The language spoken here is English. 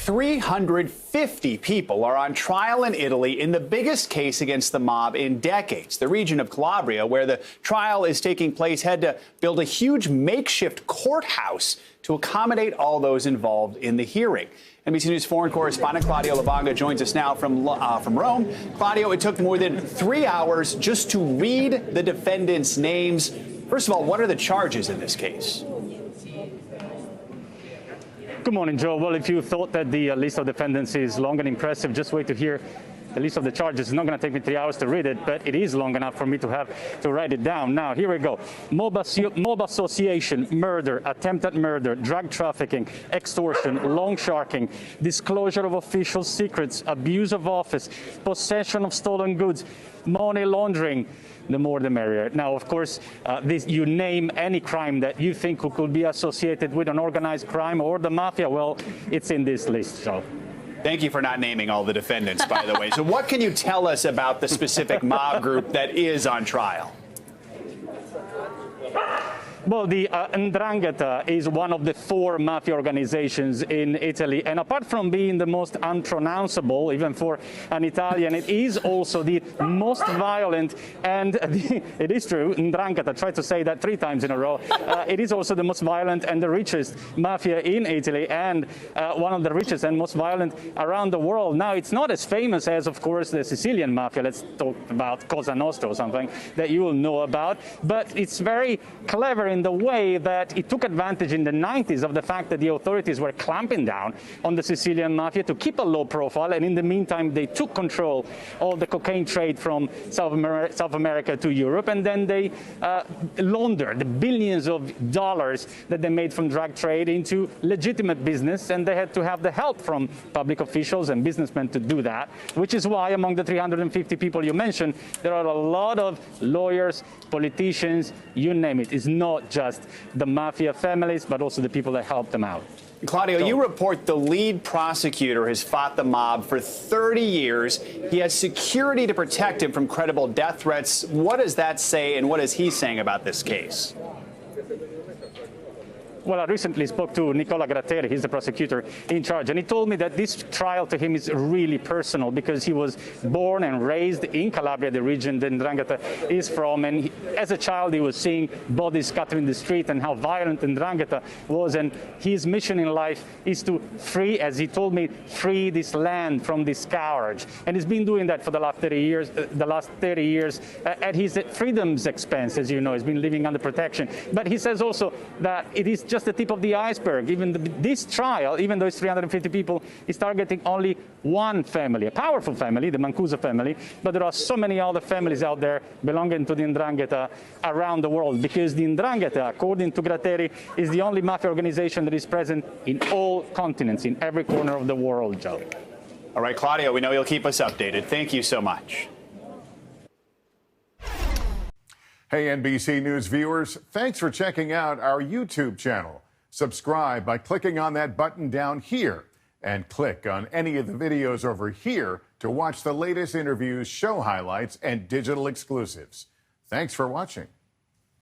350 people are on trial in Italy in the biggest case against the mob in decades. The region of Calabria, where the trial is taking place, had to build a huge makeshift courthouse to accommodate all those involved in the hearing. NBC News foreign correspondent Claudio Lavanga joins us now from Rome. Claudio, it took more than 3 hours just to read the defendants' names. First of all, what are the charges in this case? Good morning, Joe. Well, if you thought that the list of defendants is long and impressive, just wait to hear the list of the charges. It's not going to take me 3 hours to read it, but it is long enough for me to have to write it down. Now, here we go. Mob association, murder, attempted murder, drug trafficking, extortion, loan sharking, disclosure of official secrets, abuse of office, possession of stolen goods, money laundering. The more the merrier. Now, of course, you name any crime that you think could be associated with an organized crime or the mafia, well, it's in this list. So. Thank you for not naming all the defendants, by the way. So what can you tell us about the specific mob group that is on trial? Well, the 'Ndrangheta is one of the 4 mafia organizations in Italy, and apart from being the most unpronounceable, even for an Italian, it is also the most violent, and it is true, 'Ndrangheta, I tried to say that 3 times in a row, it is also the most violent and the richest mafia in Italy, and one of the richest and most violent around the world. Now, it's not as famous as, of course, the Sicilian mafia. Let's talk about Cosa Nostra or something that you will know about, but it's very clever in the way that it took advantage in the 90s of the fact that the authorities were clamping down on the Sicilian mafia to keep a low profile, and in the meantime they took control of the cocaine trade from South America to Europe, and then they laundered the billions of dollars that they made from drug trade into legitimate business, and they had to have the help from public officials and businessmen to do that, which is why among the 350 people you mentioned, there are a lot of lawyers, politicians, you name it. It's not just the mafia families, but also the people that help them out. Claudio, you report the lead prosecutor has fought the mob for 30 years. He has security to protect him from credible death threats. What does that say, and what is he saying about this case? Well, I recently spoke to Nicola Gratteri, he's the prosecutor in charge, and he told me that this trial to him is really personal because he was born and raised in Calabria, the region that 'Ndrangheta is from, and as a child he was seeing bodies scattered in the street and how violent 'Ndrangheta was, and his mission in life is to free, as he told me, free this land from this scourge, and he's been doing that for the last 30 years, at his freedom's expense. As you know, he's been living under protection, but he says also that it is just the tip of the iceberg. Even this trial, even though it's 350 people, is targeting only one family, a powerful family, the Mancuso family, but there are so many other families out there belonging to the 'Ndrangheta around the world, because the 'Ndrangheta, according to Gratteri, is the only mafia organization that is present in all continents, in every corner of the world, Joe. All right, Claudio, we know you'll keep us updated. Thank you so much. Hey, NBC News viewers, thanks for checking out our YouTube channel. Subscribe by clicking on that button down here and click on any of the videos over here to watch the latest interviews, show highlights, and digital exclusives. Thanks for watching.